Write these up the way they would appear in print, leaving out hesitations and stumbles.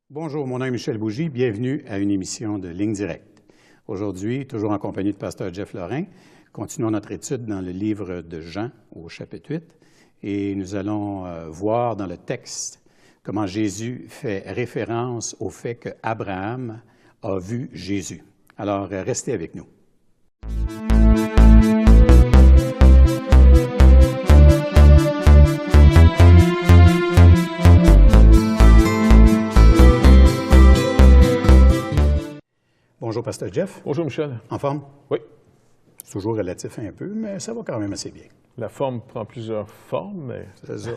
Bonjour, mon nom est Michel Bougie. Bienvenue à une émission de Ligne directe. Aujourd'hui, toujours en compagnie de Pasteur Jeff Lorrain, continuons notre étude dans le livre de Jean au chapitre 8 et nous allons voir dans le texte comment Jésus fait référence au fait qu'Abraham a vu Jésus. Alors, restez avec nous. Bonjour, Pasteur Jeff. Bonjour, Michel. En forme? Oui. C'est toujours relatif un peu, mais ça va quand même assez bien. La forme prend plusieurs formes, mais... C'est ça.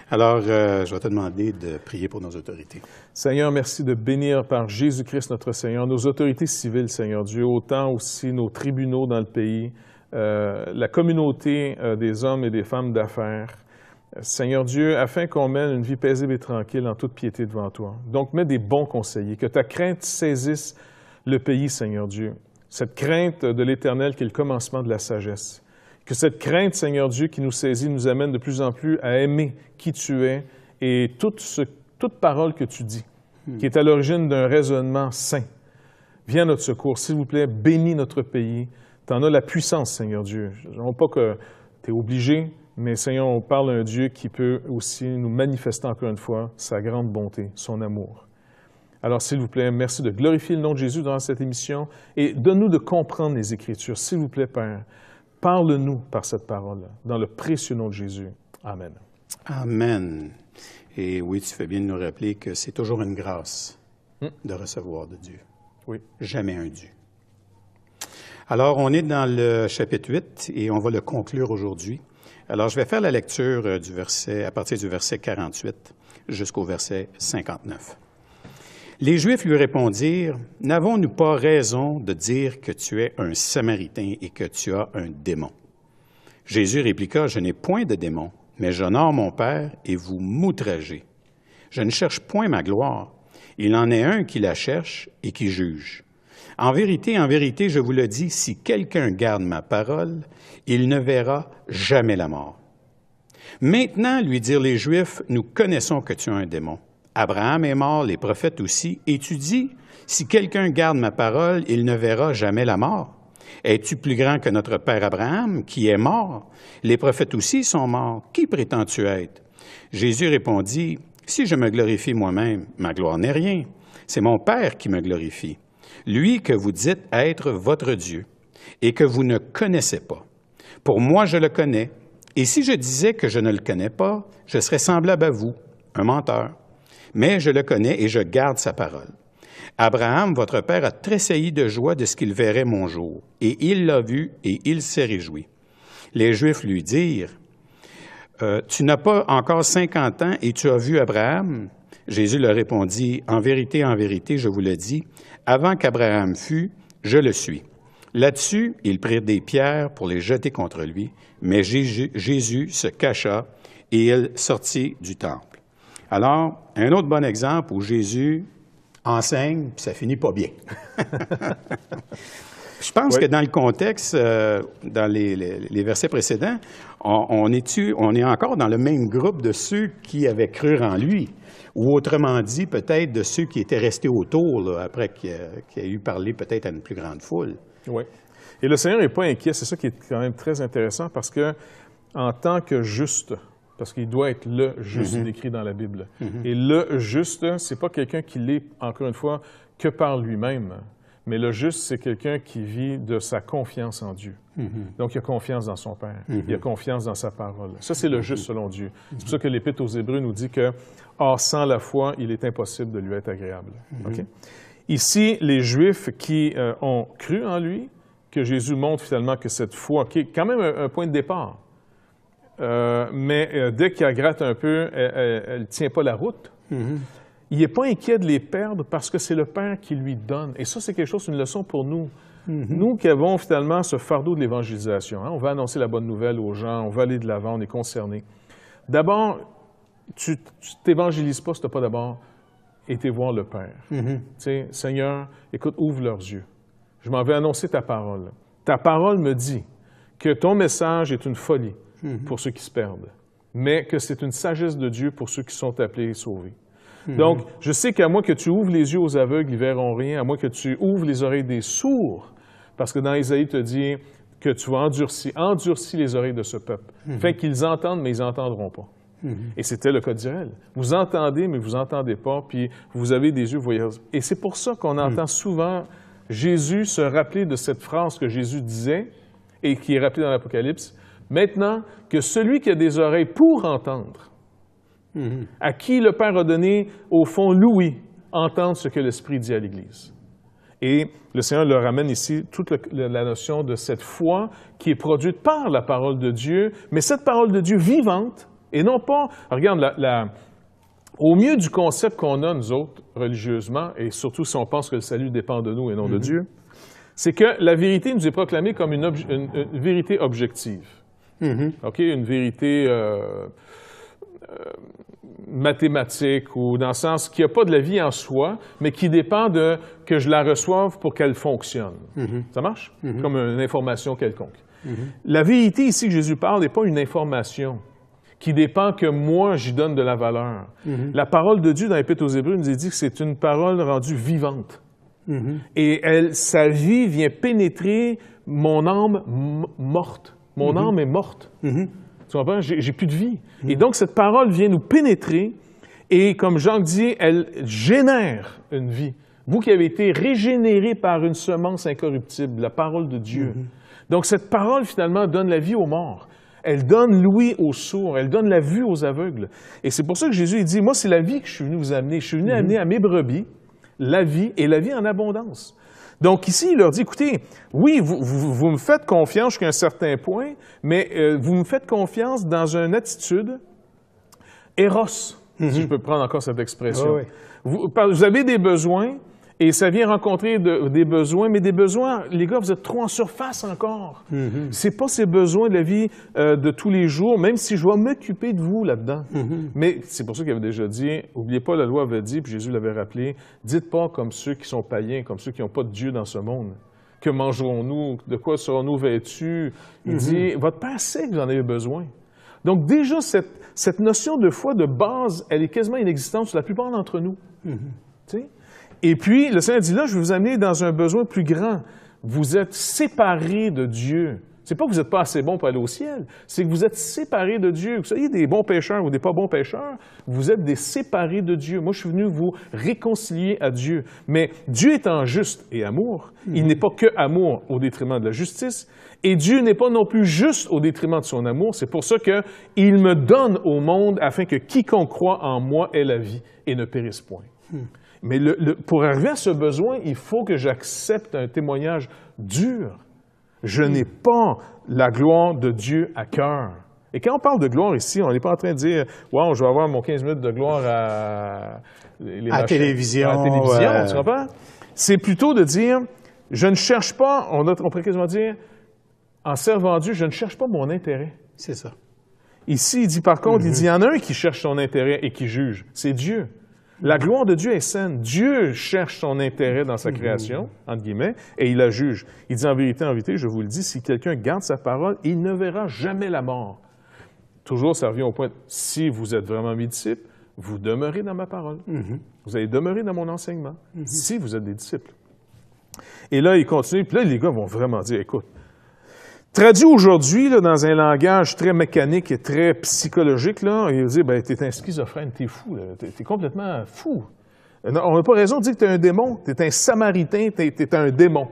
Alors, je vais te demander de prier pour nos autorités. Seigneur, merci de bénir par Jésus-Christ notre Seigneur, nos autorités civiles, Seigneur Dieu, autant aussi nos tribunaux dans le pays, la communauté des hommes et des femmes d'affaires. Seigneur Dieu, afin qu'on mène une vie paisible et tranquille en toute piété devant toi. Donc, mets des bons conseillers, que ta crainte saisisse le pays, Seigneur Dieu. Cette crainte de l'Éternel qui est le commencement de la sagesse. Que cette crainte, Seigneur Dieu, qui nous saisit, nous amène de plus en plus à aimer qui tu es et toute parole que tu dis, qui est à l'origine d'un raisonnement saint. Viens à notre secours, s'il vous plaît, bénis notre pays. Tu en as la puissance, Seigneur Dieu. Non pas que tu es obligé, mais Seigneur, on parle d'un Dieu qui peut aussi nous manifester encore une fois sa grande bonté, son amour. Alors, s'il vous plaît, merci de glorifier le nom de Jésus dans cette émission et donne-nous de comprendre les Écritures. S'il vous plaît, Père, parle-nous par cette parole, dans le précieux nom de Jésus. Amen. Amen. Et oui, tu fais bien de nous rappeler que c'est toujours une grâce de recevoir de Dieu. Oui. Jamais un dû. Alors, on est dans le chapitre 8 et on va le conclure aujourd'hui. Alors, je vais faire la lecture du verset, à partir du verset 48 jusqu'au verset 59. Les Juifs lui répondirent, « N'avons-nous pas raison de dire que tu es un Samaritain et que tu as un démon? » Jésus répliqua, « Je n'ai point de démon, mais j'honore mon Père et vous m'outragez. Je ne cherche point ma gloire. Il en est un qui la cherche et qui juge. En vérité, je vous le dis, si quelqu'un garde ma parole, il ne verra jamais la mort. » Maintenant, lui dirent les Juifs, « Nous connaissons que tu as un démon. Abraham est mort, les prophètes aussi, et tu dis, si quelqu'un garde ma parole, il ne verra jamais la mort. Es-tu plus grand que notre père Abraham, qui est mort? Les prophètes aussi sont morts. Qui prétends-tu être? » Jésus répondit, « Si je me glorifie moi-même, ma gloire n'est rien. C'est mon Père qui me glorifie. Lui que vous dites être votre Dieu, et que vous ne connaissez pas. Pour moi, je le connais, et si je disais que je ne le connais pas, je serais semblable à vous, un menteur. Mais je le connais et je garde sa parole. Abraham, votre père, a tressailli de joie de ce qu'il verrait mon jour, et il l'a vu et il s'est réjoui. Les Juifs lui dirent, « Tu n'as pas encore 50 ans et tu as vu Abraham? » Jésus leur répondit, « En vérité, je vous le dis, avant qu'Abraham fût, je le suis. » Là-dessus, ils prirent des pierres pour les jeter contre lui, mais Jésus se cacha et il sortit du temple. Alors, un autre bon exemple où Jésus enseigne, puis ça finit pas bien. Je pense que dans le contexte, dans les versets précédents, on est encore dans le même groupe de ceux qui avaient cru en lui, ou autrement dit, peut-être de ceux qui étaient restés autour, là, après qu'il a eu parlé peut-être à une plus grande foule. Oui. Et le Seigneur n'est pas inquiet, c'est ça qui est quand même très intéressant, parce que en tant que juste, parce qu'il doit être le juste décrit dans la Bible. Et le juste, c'est pas quelqu'un qui l'est, encore une fois, que par lui-même. Mais le juste, c'est quelqu'un qui vit de sa confiance en Dieu. Donc, il a confiance dans son Père. Il a confiance dans sa parole. Ça, c'est le juste selon Dieu. C'est pour ça que l'Épître aux Hébreux nous dit que, « Or, sans la foi, il est impossible de lui être agréable. » Okay? Ici, les Juifs qui ont cru en lui, que Jésus montre finalement que cette foi, qui est quand même un point de départ, mais dès qu'il gratte un peu, elle ne tient pas la route. Il n'est pas inquiet de les perdre parce que c'est le Père qui lui donne. Et ça, c'est quelque chose, une leçon pour nous. Nous qui avons finalement ce fardeau de l'évangélisation. Hein? On va annoncer la bonne nouvelle aux gens, on va aller de l'avant, on est concerné. D'abord, tu t'évangélises pas si tu n'as pas d'abord été voir le Père. Tu sais, Seigneur, écoute, ouvre leurs yeux. Je m'en vais annoncer ta parole. Ta parole me dit que ton message est une folie pour ceux qui se perdent, mais que c'est une sagesse de Dieu pour ceux qui sont appelés et sauvés. Donc, je sais qu'à moins que tu ouvres les yeux aux aveugles, ils verront rien, à moins que tu ouvres les oreilles des sourds, parce que dans Isaïe, te dit que tu vas endurcir les oreilles de ce peuple. Fait qu'ils entendent, mais ils n'entendront pas. Et c'était le cas d'Israël. Vous entendez, mais vous n'entendez pas, puis vous avez des yeux, vous voyez. Et c'est pour ça qu'on entend souvent Jésus se rappeler de cette phrase que Jésus disait, et qui est rappelée dans l'Apocalypse, « Maintenant que celui qui a des oreilles pour entendre, à qui le Père a donné, au fond, l'ouïe, entendre ce que l'Esprit dit à l'Église. » Et le Seigneur le ramène ici, toute la notion de cette foi qui est produite par la parole de Dieu, mais cette parole de Dieu vivante, et non pas, regarde, au mieux du concept qu'on a, nous autres, religieusement, et surtout si on pense que le salut dépend de nous et non de Dieu, c'est que la vérité nous est proclamée comme une vérité objective. OK? Une vérité mathématique, ou dans le sens qu'il n'y a pas de la vie en soi, mais qui dépend de que je la reçoive pour qu'elle fonctionne. Ça marche? Comme une information quelconque. La vérité ici que Jésus parle n'est pas une information qui dépend que moi, j'y donne de la valeur. La parole de Dieu dans l'Épître aux Hébreux nous dit que c'est une parole rendue vivante. Et sa vie vient pénétrer mon âme morte. Mon âme est morte. Tu comprends? J'ai plus de vie. Et donc, cette parole vient nous pénétrer et, comme Jean dit, elle génère une vie. Vous qui avez été régénérés par une semence incorruptible, la parole de Dieu. Donc, cette parole, finalement, donne la vie aux morts. Elle donne l'ouïe aux sourds. Elle donne la vue aux aveugles. Et c'est pour ça que Jésus il dit, moi, c'est la vie que je suis venu vous amener. Je suis venu amener à mes brebis la vie et la vie en abondance. Donc ici, il leur dit, écoutez, oui, vous me faites confiance jusqu'à un certain point, mais vous me faites confiance dans une attitude éros, si je peux prendre encore cette expression. Vous avez des besoins, et ça vient rencontrer des besoins, mais des besoins, les gars, vous êtes trop en surface encore. C'est pas ces besoins de la vie de tous les jours, même si je vais m'occuper de vous là-dedans. Mais c'est pour ça qu'il avait déjà dit, oubliez pas, la loi avait dit, puis Jésus l'avait rappelé, dites pas comme ceux qui sont païens, comme ceux qui n'ont pas de Dieu dans ce monde. Que mangerons-nous? De quoi serons-nous vêtus? Il dit, votre Père sait que vous en avez besoin. Donc déjà, cette notion de foi de base, elle est quasiment inexistante sur la plupart d'entre nous. Tu sais? Et puis, le Seigneur dit, là, je vais vous amener dans un besoin plus grand. Vous êtes séparés de Dieu. C'est pas que vous n'êtes pas assez bon pour aller au ciel, c'est que vous êtes séparés de Dieu. Vous soyez des bons pécheurs ou des pas bons pécheurs, vous êtes des séparés de Dieu. Moi, je suis venu vous réconcilier à Dieu. Mais Dieu étant juste et amour, il n'est pas que amour au détriment de la justice, et Dieu n'est pas non plus juste au détriment de son amour. C'est pour ça qu'il me donne au monde afin que quiconque croit en moi ait la vie et ne périsse point. Mais pour arriver à ce besoin, il faut que j'accepte un témoignage dur. Je n'ai pas la gloire de Dieu à cœur. Et quand on parle de gloire ici, on n'est pas en train de dire « Wow, je vais avoir mon 15 minutes de gloire à la télévision. » tu comprends? C'est plutôt de dire « Je ne cherche pas, on pourrait quasiment dire, en servant Dieu, je ne cherche pas mon intérêt. » C'est ça. Ici, il dit par contre, il dit « Il y en a un qui cherche son intérêt et qui juge. C'est Dieu. » La gloire de Dieu est saine. Dieu cherche son intérêt dans sa création, entre guillemets, et il la juge. Il dit en vérité, je vous le dis, si quelqu'un garde sa parole, il ne verra jamais la mort. Toujours, ça revient au point, si vous êtes vraiment mes disciples, vous demeurez dans ma parole. Vous allez demeurer dans mon enseignement, si vous êtes des disciples. Et là, il continue, puis là, les gars vont vraiment dire, écoute, traduit aujourd'hui, là, dans un langage très mécanique et très psychologique, là, il dit, ben, t'es un schizophrène, t'es fou, t'es complètement fou. Non, on n'a pas raison de dire que t'es un démon, t'es un samaritain, t'es un démon.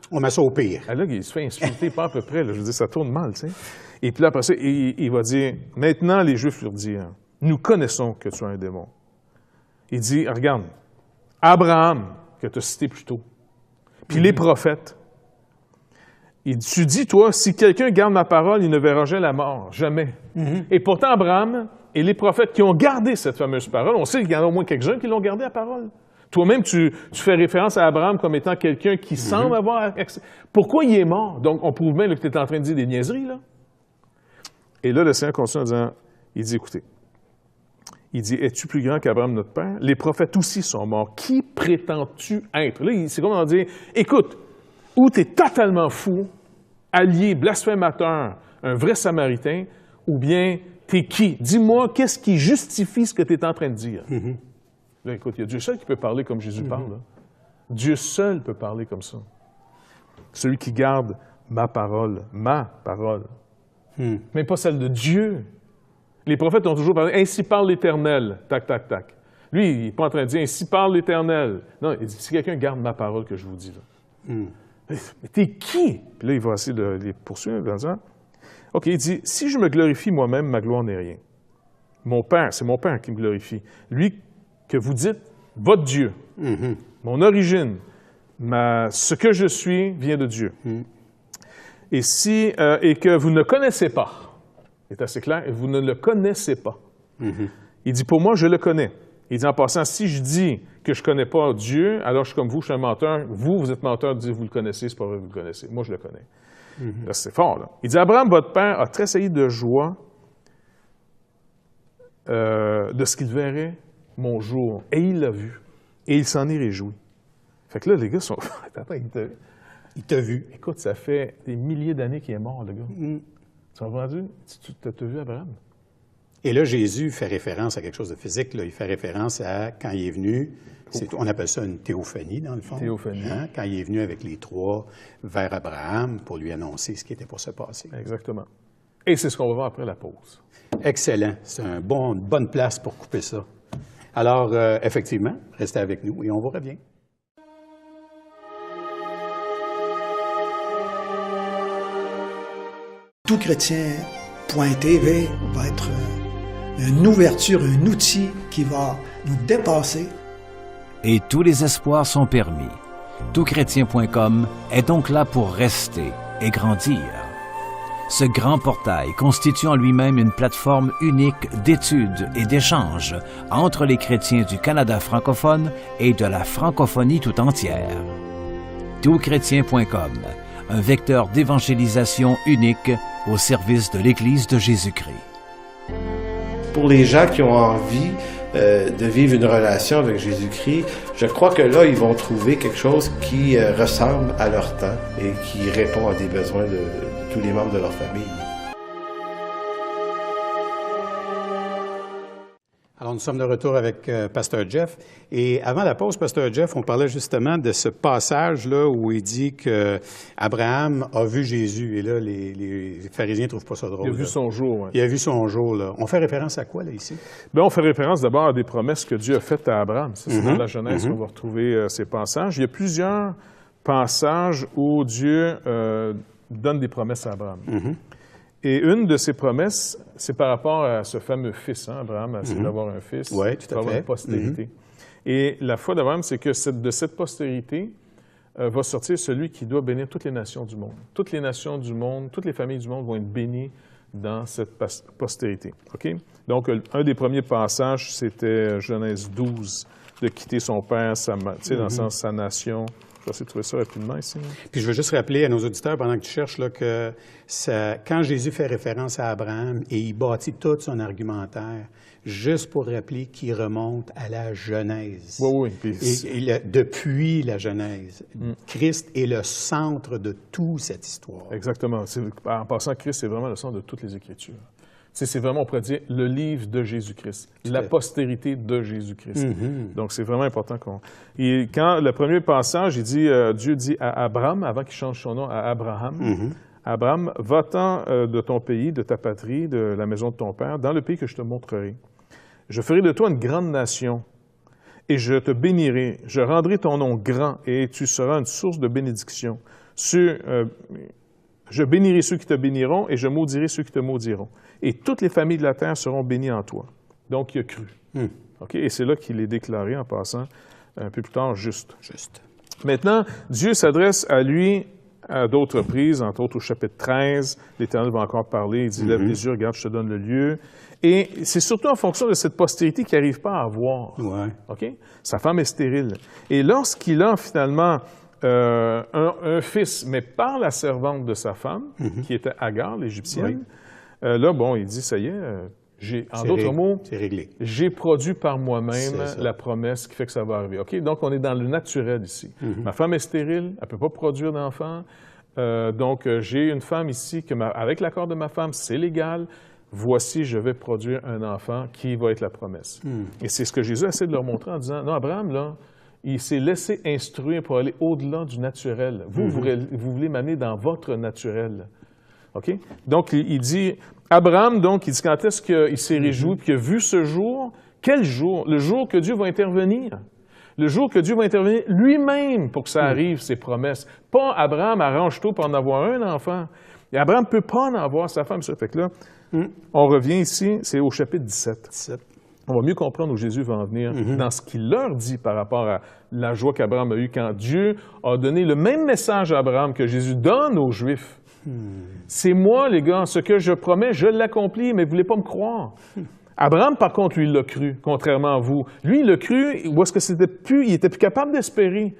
On met ça au pire. Ah, là, il se fait insulter pas à peu près, là, je veux dire, ça tourne mal, tu sais. Et puis là, après ça, il va dire, maintenant, les Juifs lui disent, nous connaissons que tu es un démon. Il dit, regarde, Abraham, que tu as cité plus tôt, puis les prophètes, tu dis, toi, si quelqu'un garde ma parole, il ne verra jamais la mort, jamais. Et pourtant, Abraham et les prophètes qui ont gardé cette fameuse parole, on sait qu'il y en a au moins quelques-uns qui l'ont gardé la parole. Toi-même, tu fais référence à Abraham comme étant quelqu'un qui semble avoir... Pourquoi il est mort? Donc, on prouve bien là, que tu es en train de dire des niaiseries, là. Et là, le Seigneur continue en disant, il dit, écoutez, il dit, es-tu plus grand qu'Abraham, notre père? Les prophètes aussi sont morts. Qui prétends-tu être? Là, c'est comme on dit, écoute, ou tu es totalement fou, allié, blasphémateur, un vrai samaritain, ou bien tu es qui? Dis-moi, qu'est-ce qui justifie ce que tu es en train de dire? Là, écoute, il y a Dieu seul qui peut parler comme Jésus parle. Là. Dieu seul peut parler comme ça. Celui qui garde ma parole. Même pas celle de Dieu. Les prophètes ont toujours parlé, ainsi parle l'Éternel, tac, tac, tac. Lui, il n'est pas en train de dire, ainsi parle l'Éternel. Non, il dit, si quelqu'un garde ma parole que je vous dis, là. Mais t'es qui? Puis là, il va essayer de les poursuivre en disant, OK, il dit, si je me glorifie moi-même, ma gloire n'est rien. Mon Père, c'est mon Père qui me glorifie. Lui que vous dites, votre Dieu, mon origine, ce que je suis vient de Dieu. Et que vous ne connaissez pas, c'est assez clair, et vous ne le connaissez pas. Il dit, pour moi, je le connais. Il dit, en passant, si je dis que je ne connais pas Dieu, alors je suis comme vous, je suis un menteur. Vous êtes menteur, vous le connaissez, c'est pas vrai, vous le connaissez. Moi, je le connais. Là, c'est fort, là. Il dit, Abraham, votre père, a tressailli de joie de ce qu'il verrait mon jour. Et il l'a vu. Et il s'en est réjoui. Fait que là, les gars sont... Attends, il t'a vu. Écoute, ça fait des milliers d'années qu'il est mort, le gars. Tu m'as entendu? Tu t'as vu Abraham? Et là, Jésus fait référence à quelque chose de physique. Là. Il fait référence à quand il est venu, on appelle ça une théophanie, dans le fond. Théophanie. Hein? Quand il est venu avec les trois vers Abraham pour lui annoncer ce qui était pour se passer. Exactement. Et c'est ce qu'on va voir après la pause. Excellent. C'est une bonne place pour couper ça. Alors, effectivement, restez avec nous et on vous revient. Toutchrétien.tv va être une ouverture, un outil qui va nous dépasser. Et tous les espoirs sont permis. Toutchrétien.com est donc là pour rester et grandir. Ce grand portail constitue en lui-même une plateforme unique d'études et d'échanges entre les chrétiens du Canada francophone et de la francophonie tout entière. Toutchrétien.com, un vecteur d'évangélisation unique au service de l'Église de Jésus-Christ. Pour les gens qui ont envie de vivre une relation avec Jésus-Christ, je crois que là, ils vont trouver quelque chose qui ressemble à leur temps et qui répond à des besoins de tous les membres de leur famille. Alors, nous sommes de retour avec Pasteur Jeff. Et avant la pause, Pasteur Jeff, on parlait justement de ce passage-là où il dit qu'Abraham a vu Jésus. Et là, les pharisiens ne trouvent pas ça drôle. Il a vu son jour, oui. Il a vu son jour, là. On fait référence à quoi, là, ici? Bien, on fait référence d'abord à des promesses que Dieu a faites à Abraham. C'est dans la Genèse qu'on va retrouver ces passages. Il y a plusieurs passages où Dieu donne des promesses à Abraham. Et une de ces promesses, c'est par rapport à ce fameux fils. Hein? Abraham a essayé d'avoir un fils, oui, tout à fait. avoir une postérité. Et la foi d'Abraham, c'est que de cette postérité va sortir celui qui doit bénir toutes les nations du monde. Toutes les nations du monde, toutes les familles du monde vont être bénies dans cette postérité. Okay? Donc, un des premiers passages, c'était Genèse 12, de quitter son père, dans le sens sa nation. Je vais essayer de trouver ça rapidement ici. Puis je veux juste rappeler à nos auditeurs, pendant que tu cherches, là, que quand Jésus fait référence à Abraham et il bâtit tout son argumentaire, juste pour rappeler qu'il remonte à la Genèse. Oui. Depuis la Genèse. Christ est le centre de toute cette histoire. Exactement. En passant, Christ, c'est vraiment le centre de toutes les Écritures. C'est vraiment, on pourrait dire, le livre de Jésus-Christ, la postérité de Jésus-Christ. Donc, c'est vraiment important qu'on... Et quand le premier passage, Dieu dit à Abraham, avant qu'il change son nom à Abraham, Abraham, va-t'en de ton pays, de ta patrie, de la maison de ton père, dans le pays que je te montrerai. Je ferai de toi une grande nation et je te bénirai. Je rendrai ton nom grand et tu seras une source de bénédiction. Je bénirai ceux qui te béniront et je maudirai ceux qui te maudiront. Et toutes les familles de la terre seront bénies en toi. Donc, il a cru. Okay? Et c'est là qu'il est déclaré, en passant, un peu plus tard, juste. Maintenant, Dieu s'adresse à lui à d'autres reprises, entre autres au chapitre 13. L'Éternel va encore parler. Il dit, lève les yeux, regarde, je te donne le lieu. Et c'est surtout en fonction de cette postérité qu'il n'arrive pas à avoir. Okay? Sa femme est stérile. Et lorsqu'il a finalement... un fils, mais par la servante de sa femme, qui était Agar, l'Égyptienne. Là, bon, il dit, ça y est, en d'autres mots, c'est réglé. J'ai produit par moi-même la promesse qui fait que ça va arriver. OK? Donc, on est dans le naturel ici. Ma femme est stérile, elle ne peut pas produire d'enfants. Donc, j'ai une femme ici, avec l'accord de ma femme, c'est légal. voici, je vais produire un enfant qui va être la promesse. Et c'est ce que Jésus essaie de leur montrer en disant, non, Abraham, là, il s'est laissé instruire pour aller au-delà du naturel. Vous voulez m'amener dans votre naturel. OK? Donc, il dit, Abraham, donc, il dit quand est-ce qu'il s'est réjoui puis qu'il a vu ce jour? Quel jour? Le jour que Dieu va intervenir. Le jour que Dieu va intervenir lui-même pour que ça arrive, ses promesses. Pas Abraham, arrange-toi pour en avoir un enfant. Et Abraham ne peut pas en avoir sa femme. Ça fait que là, on revient ici, c'est au chapitre 17. On va mieux comprendre où Jésus va en venir dans ce qu'il leur dit par rapport à la joie qu'Abraham a eue quand Dieu a donné le même message à Abraham que Jésus donne aux Juifs. C'est moi, les gars, ce que je promets, je l'accomplis, mais vous ne voulez pas me croire. Abraham, par contre, lui, il l'a cru, contrairement à vous. Lui, il l'a cru, où est-ce que il était plus capable d'espérer.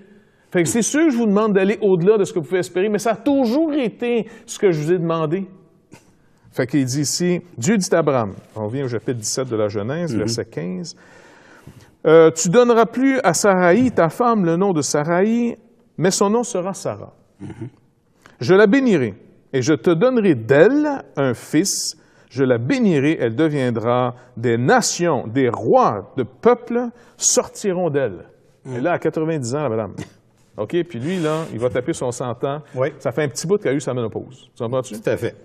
Fait que c'est sûr que je vous demande d'aller au-delà de ce que vous pouvez espérer, mais ça a toujours été ce que je vous ai demandé. Fait qu'il dit ici, Dieu dit à Abraham, on revient au chapitre 17 de la Genèse, verset 15, « Tu donneras plus à Saraï, ta femme, le nom de Saraï, mais son nom sera Sarah. Je la bénirai, et je te donnerai d'elle un fils. Je la bénirai, elle deviendra des nations, des rois de peuples sortiront d'elle. » Et là, à 90 ans, la madame. OK? Puis lui, là, il va taper son 100 ans. Oui. Ça fait un petit bout qu'il a eu sa ménopause. Tu comprends-tu? Tout à fait.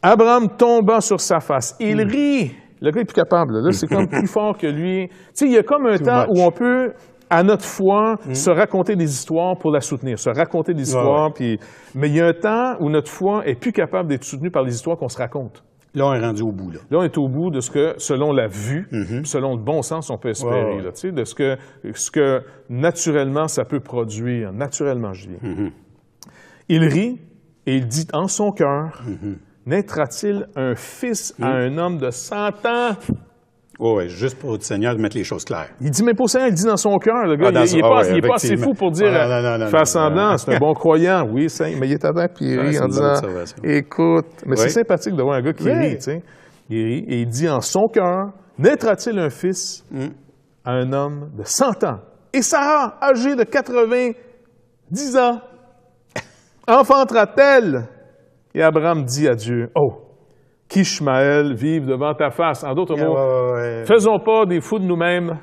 Abraham tomba sur sa face. Il rit. Le gars est plus capable. Là, c'est comme plus fort que lui. Tu sais, il y a comme un temps où on peut, à notre foi, se raconter des histoires pour la soutenir. Se raconter des histoires. Puis... Mais il y a un temps où notre foi est plus capable d'être soutenue par les histoires qu'on se raconte. Là, on est rendu au bout. Là, on est au bout de ce que, selon la vue, selon le bon sens, on peut espérer. Là, tu sais, de ce que naturellement, ça peut produire. Naturellement, je dis. Il rit et il dit en son cœur, naîtra-t-il un fils à un homme de 100 ans? Oui, juste pour le Seigneur de mettre les choses claires. Il dit, mais pour ça, il dit dans son cœur. Le gars, il n'est pas assez fou pour dire, faire semblant, c'est un bon croyant. Oui, mais il est à terre, puis il rit en disant, écoute, mais c'est sympathique de voir un gars qui rit, tu sais. Il rit, et il dit en son cœur, naîtra-t-il un fils à un homme de 100 ans? Et Sarah, âgée de 90 ans, enfantera-t-elle? Et Abraham dit à Dieu, oh, qu'Ishmaël vive devant ta face. En d'autres mots, faisons pas des fous de nous-mêmes.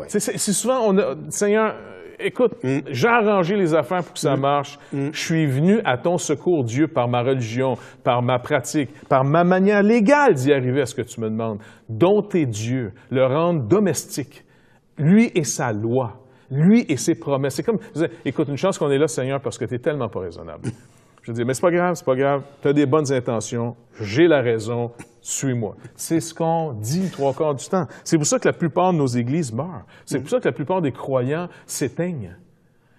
C'est souvent, Seigneur, écoute, j'ai arrangé les affaires pour que ça marche. Je suis venu à ton secours, Dieu, par ma religion, par ma pratique, par ma manière légale d'y arriver à ce que tu me demandes. Dont est Dieu, le rendre domestique. Lui et sa loi. Lui et ses promesses. C'est comme, écoute, une chance qu'on est là, Seigneur, parce que tu n'es tellement pas raisonnable. Je dis, mais c'est pas grave, tu as des bonnes intentions, j'ai la raison, suis-moi. C'est ce qu'on dit 3/4 du temps. C'est pour ça que la plupart de nos églises meurent. C'est pour ça que la plupart des croyants s'éteignent.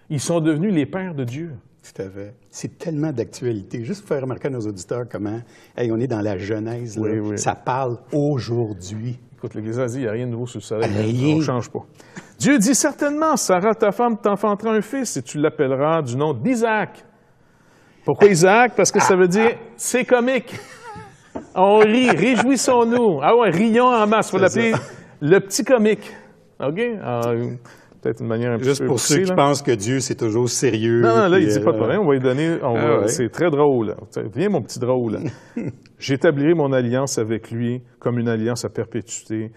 Ils sont devenus les pères de Dieu. Tout à fait. C'est tellement d'actualité. Juste pour faire remarquer à nos auditeurs comment, on est dans la Genèse, là. Ça parle aujourd'hui. Écoute, l'Église a dit, il n'y a rien de nouveau sous le soleil, on ne change pas. Dieu dit, certainement, Sarah, ta femme, t'enfantera un fils et tu l'appelleras du nom d'Isaac. Pourquoi Isaac? Parce que ça veut dire, c'est comique. On rit, réjouissons-nous. Ah ouais, rions en masse. Il faut l'appeler le petit comique. OK? Peut-être une manière un peu juste pour ceux qui pensent que Dieu, c'est toujours sérieux. Non, là, il dit pas de problème. On va lui donner... C'est très drôle. Viens, mon petit drôle. J'établirai mon alliance avec lui comme une alliance à perpétuité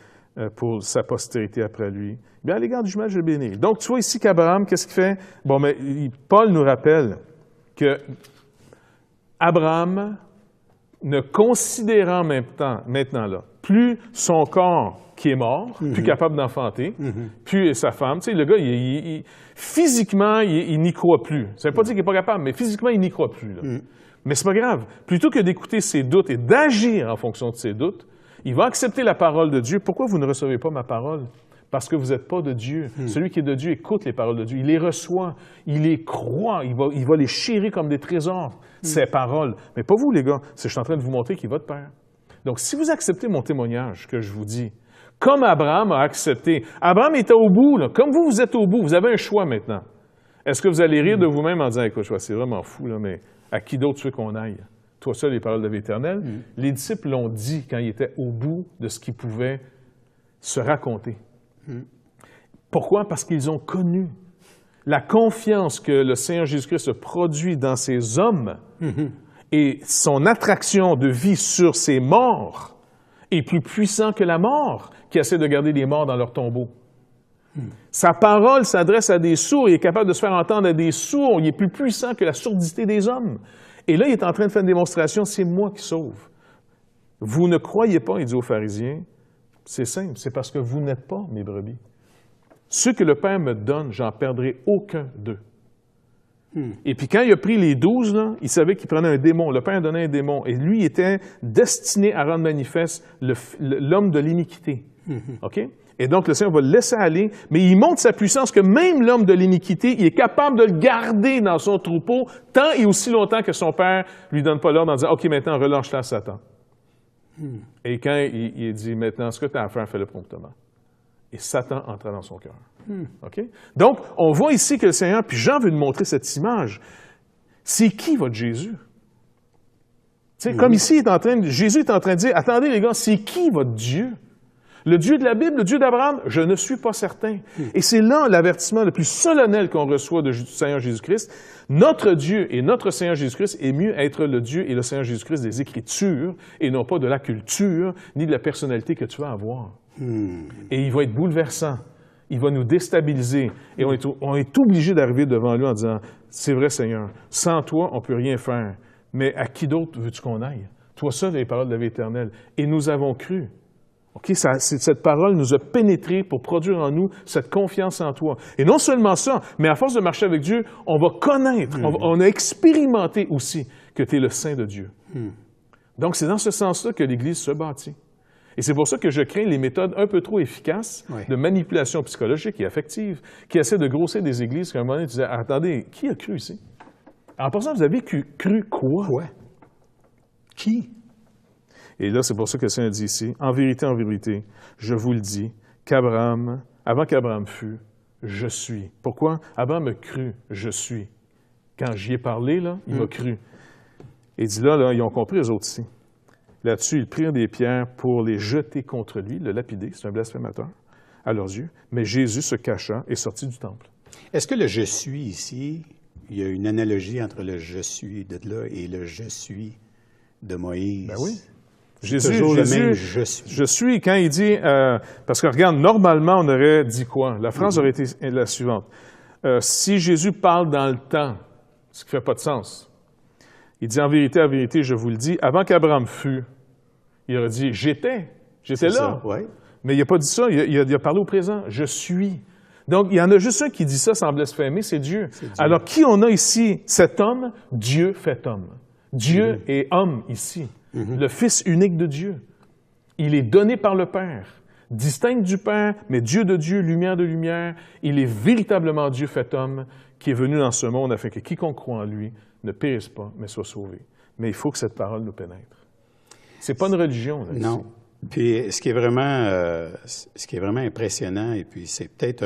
pour sa postérité après lui. Bien, à l'égard du jumelle, je le bénis. Donc, tu vois ici qu'Abraham, qu'est-ce qu'il fait? Bon, mais Paul nous rappelle que Abraham, ne considérant maintenant là, plus son corps qui est mort, plus capable d'enfanter, plus sa femme, tu sais, le gars, physiquement, il n'y croit plus. Ça ne veut pas dire qu'il n'est pas capable, mais physiquement, il n'y croit plus. Là. Mais c'est pas grave. Plutôt que d'écouter ses doutes et d'agir en fonction de ses doutes, il va accepter la parole de Dieu. Pourquoi vous ne recevez pas ma parole? Parce que vous n'êtes pas de Dieu. Celui qui est de Dieu écoute les paroles de Dieu. Il les reçoit, il les croit, il va les chérir comme des trésors, ces paroles. Mais pas vous, les gars. Je suis en train de vous montrer qu'il est votre Père. Donc, si vous acceptez mon témoignage que je vous dis, comme Abraham a accepté, Abraham était au bout, là. Comme vous êtes au bout, vous avez un choix maintenant. Est-ce que vous allez rire de vous-même en disant, écoute, c'est vraiment fou, là, mais à qui d'autre tu veux qu'on aille? Toi seul, les paroles de la vie éternelle. Les disciples l'ont dit quand ils étaient au bout de ce qu'ils pouvaient se raconter. Pourquoi? Parce qu'ils ont connu la confiance que le Seigneur Jésus-Christ a produit dans ces hommes et son attraction de vie sur ces morts est plus puissant que la mort qui essaie de garder les morts dans leur tombeau. Sa parole s'adresse à des sourds, il est capable de se faire entendre à des sourds, il est plus puissant que la surdité des hommes. Et là, il est en train de faire une démonstration, c'est moi qui sauve. Vous ne croyez pas, il dit aux pharisiens, c'est simple, c'est parce que vous n'êtes pas mes brebis. Ceux que le Père me donne, j'en perdrai aucun d'eux. Et puis quand il a pris les 12, là, il savait qu'il prenait un démon. Le Père donnait un démon. Et lui était destiné à rendre manifeste l'homme de l'iniquité. OK? Et donc le Seigneur va le laisser aller, mais il montre sa puissance que même l'homme de l'iniquité, il est capable de le garder dans son troupeau tant et aussi longtemps que son Père lui donne pas l'ordre en disant « OK, maintenant, relâche-la, Satan. » Et quand il dit « Maintenant, ce que tu as à faire, fais-le promptement. » Et Satan entra dans son cœur. Okay? Donc, on voit ici que le Seigneur, puis Jean veut nous montrer cette image. C'est qui votre Jésus? Comme ici, Jésus est en train de dire, attendez les gars, c'est qui votre Dieu? Le Dieu de la Bible, le Dieu d'Abraham? Je ne suis pas certain. Et c'est là l'avertissement le plus solennel qu'on reçoit du Seigneur Jésus-Christ. Notre Dieu et notre Seigneur Jésus-Christ est mieux être le Dieu et le Seigneur Jésus-Christ des Écritures et non pas de la culture ni de la personnalité que tu vas avoir. Et il va être bouleversant. Il va nous déstabiliser. Et on est obligé d'arriver devant lui en disant, c'est vrai Seigneur, sans toi, on ne peut rien faire. Mais à qui d'autre veux-tu qu'on aille? Toi seul est les paroles de la vie éternelle. Et nous avons cru. Okay? Cette parole nous a pénétrés pour produire en nous cette confiance en toi. Et non seulement ça, mais à force de marcher avec Dieu, on va connaître, on a expérimenté aussi que tu es le Saint de Dieu. Donc c'est dans ce sens-là que l'Église se bâtit. Et c'est pour ça que je crains les méthodes un peu trop efficaces de manipulation psychologique et affective qui essaient de grossir des églises qu'à un moment donné, tu disais, attendez, qui a cru ici? En passant, vous avez cru quoi? Quoi? Qui? Et là, c'est pour ça que le Seigneur dit ici, en vérité, je vous le dis, avant qu'Abraham fût, je suis. Pourquoi? Abraham a cru, je suis. Quand j'y ai parlé, là, il m'a cru. Et il dit là, ils ont compris eux autres ici. Là-dessus, ils prirent des pierres pour les jeter contre lui, le lapider, c'est un blasphémateur, à leurs yeux. Mais Jésus se cacha et sortit du temple. Est-ce que le « je suis » ici, il y a une analogie entre le « je suis » de là et le « je suis » de Moïse? Ben oui. Jésus, le même « je suis ». Je suis, quand il dit... parce que regarde, normalement, on aurait dit quoi? La phrase aurait été la suivante. Si Jésus parle dans le temps, ce qui ne fait pas de sens, il dit en vérité, je vous le dis, avant qu'Abraham fût, il aurait dit, j'étais là. Ça, ouais. Mais il n'a pas dit ça, il a parlé au présent, je suis. Donc, il y en a juste un qui dit ça sans blasphémer, c'est Dieu. Alors, qui on a ici? Cet homme, Dieu fait homme. Dieu est homme ici, le Fils unique de Dieu. Il est donné par le Père, distinct du Père, mais Dieu de Dieu, lumière de lumière. Il est véritablement Dieu fait homme qui est venu dans ce monde afin que quiconque croit en lui ne périsse pas, mais soit sauvé. Mais il faut que cette parole nous pénètre. C'est pas une religion, là, non. Ici. Puis ce qui est vraiment impressionnant, et puis c'est peut-être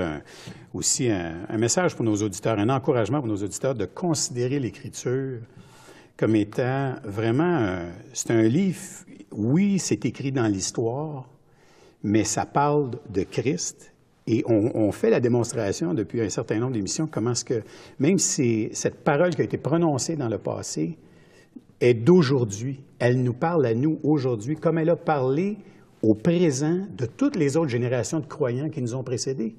aussi un message pour nos auditeurs, un encouragement pour nos auditeurs de considérer l'Écriture comme étant vraiment, c'est un livre, oui, c'est écrit dans l'histoire, mais ça parle de Christ. Et on fait la démonstration depuis un certain nombre d'émissions, comment est-ce que, même si cette parole qui a été prononcée dans le passé est d'aujourd'hui, elle nous parle à nous aujourd'hui, comme elle a parlé au présent de toutes les autres générations de croyants qui nous ont précédés.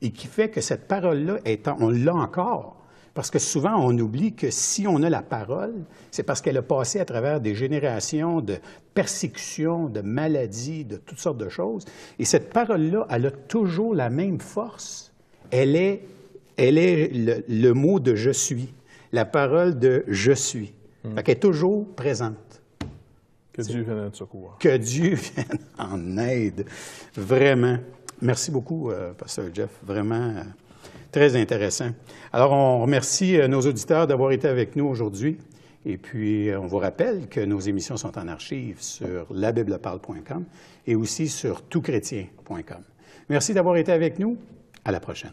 Et qui fait que cette parole-là, on l'a encore. Parce que souvent, on oublie que si on a la parole, c'est parce qu'elle a passé à travers des générations de persécutions, de maladies, de toutes sortes de choses. Et cette parole-là, elle a toujours la même force. Elle est le mot de « je suis », la parole de « je suis ». Fait qu'elle est toujours présente. Que Dieu vienne en secours. Que Dieu vienne en aide. Vraiment. Merci beaucoup, Pasteur Jeff. Vraiment très intéressant. Alors, on remercie nos auditeurs d'avoir été avec nous aujourd'hui. Et puis, on vous rappelle que nos émissions sont en archive sur labibleparle.com et aussi sur toutchrétien.com. Merci d'avoir été avec nous. À la prochaine.